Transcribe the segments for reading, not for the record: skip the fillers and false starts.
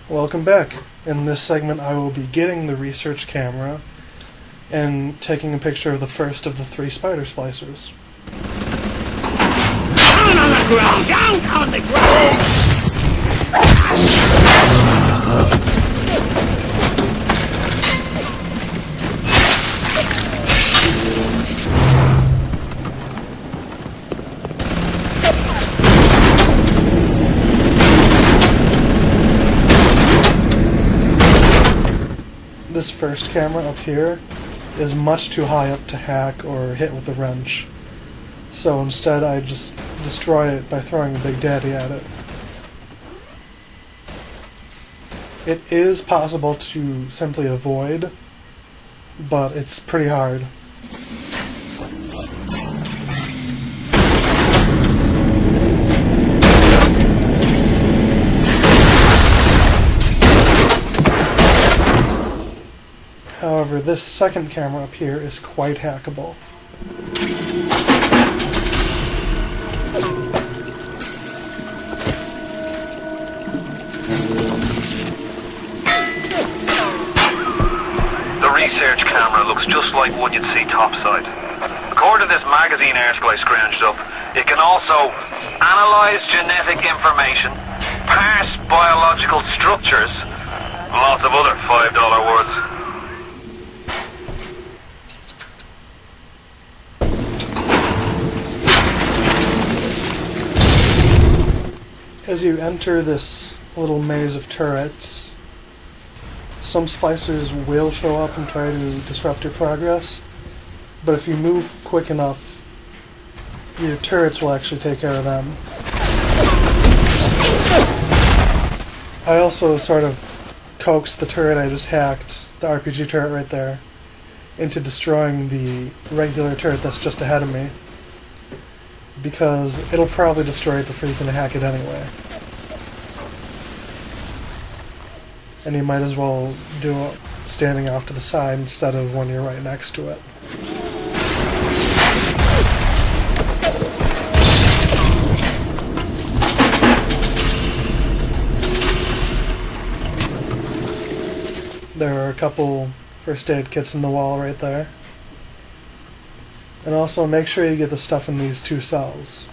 Welcome back. In this segment I will be getting the research camera and taking a picture of the first of the 3 Spider Splicers. Down on the ground! Down on the ground! This first camera up here is much too high up to hack or hit with the wrench. So instead I just destroy it by throwing a Big Daddy at it. It is possible to simply avoid, but it's pretty hard. However, this second camera up here is quite hackable. The research camera looks just like one you'd see topside. According to this magazine article I scrounged up, it can also analyze genetic information, parse biological structures, and lots of other $5 words. As you enter this little maze of turrets, some splicers will show up and try to disrupt your progress, but if you move quick enough, your turrets will actually take care of them. I also sort of coaxed the turret I just hacked, the RPG turret right there, into destroying the regular turret that's just ahead of me, because it'll probably destroy it before you can hack it anyway. And you might as well do it standing off to the side instead of when you're right next to it. There are a couple first aid kits in the wall right there. And also make sure you get the stuff in these 2 cells.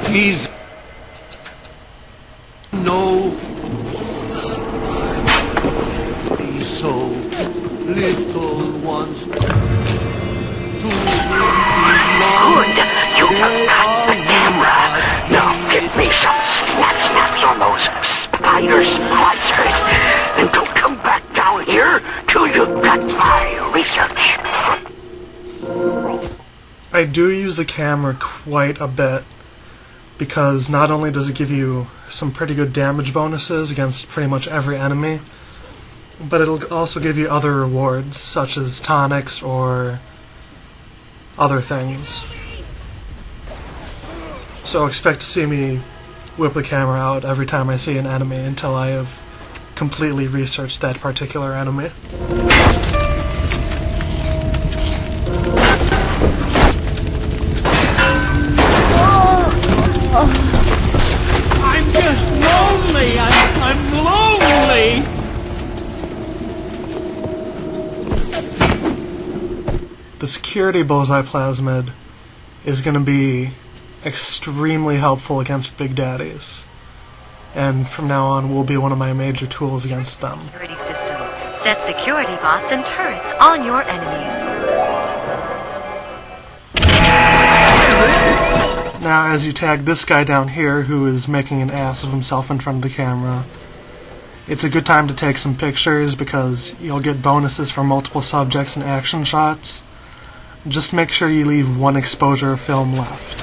Please. No. Be so little ones. Good. You took out the camera. Now get me some snaps on those Spider Splicers. And don't come back down here till you've got my research. I do use the camera quite a bit, because not only does it give you some pretty good damage bonuses against pretty much every enemy, but it'll also give you other rewards, such as tonics or other things. So expect to see me whip the camera out every time I see an enemy until I have completely researched that particular enemy. I'm just lonely! I'm lonely! The Security Bullseye plasmid is going to be extremely helpful against Big Daddies, and from now on will be one of my major tools against them. Security system. Set security bots and turrets on your enemies. Now, as you tag this guy down here who is making an ass of himself in front of the camera, it's a good time to take some pictures because you'll get bonuses for multiple subjects and action shots. Just make sure you leave 1 exposure of film left.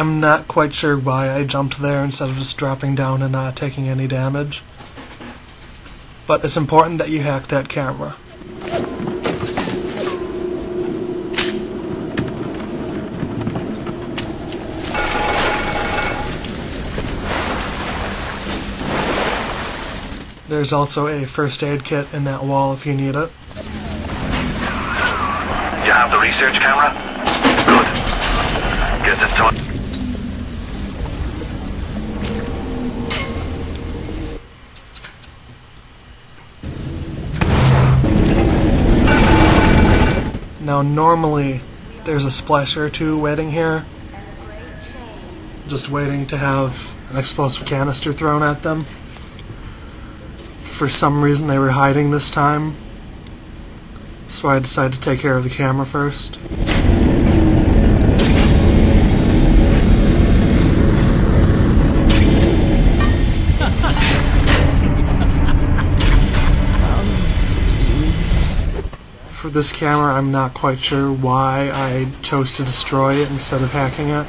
I'm not quite sure why I jumped there instead of just dropping down and not taking any damage. But it's important that you hack that camera. There's also a first aid kit in that wall if you need it. You have the research camera? Good. Guess it's time. Now normally there's a splicer or two waiting here, just waiting to have an explosive canister thrown at them. For some reason they were hiding this time, so I decided to take care of the camera first. For this camera, I'm not quite sure why I chose to destroy it instead of hacking it.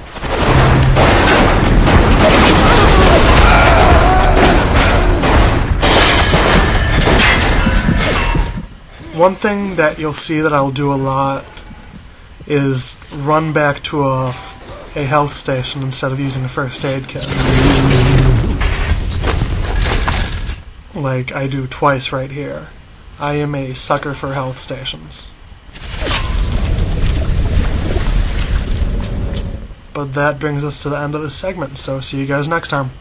One thing that you'll see that I'll do a lot is run back to a health station instead of using a first aid kit. Like I do twice right here. I am a sucker for health stations. But that brings us to the end of this segment, so see you guys next time.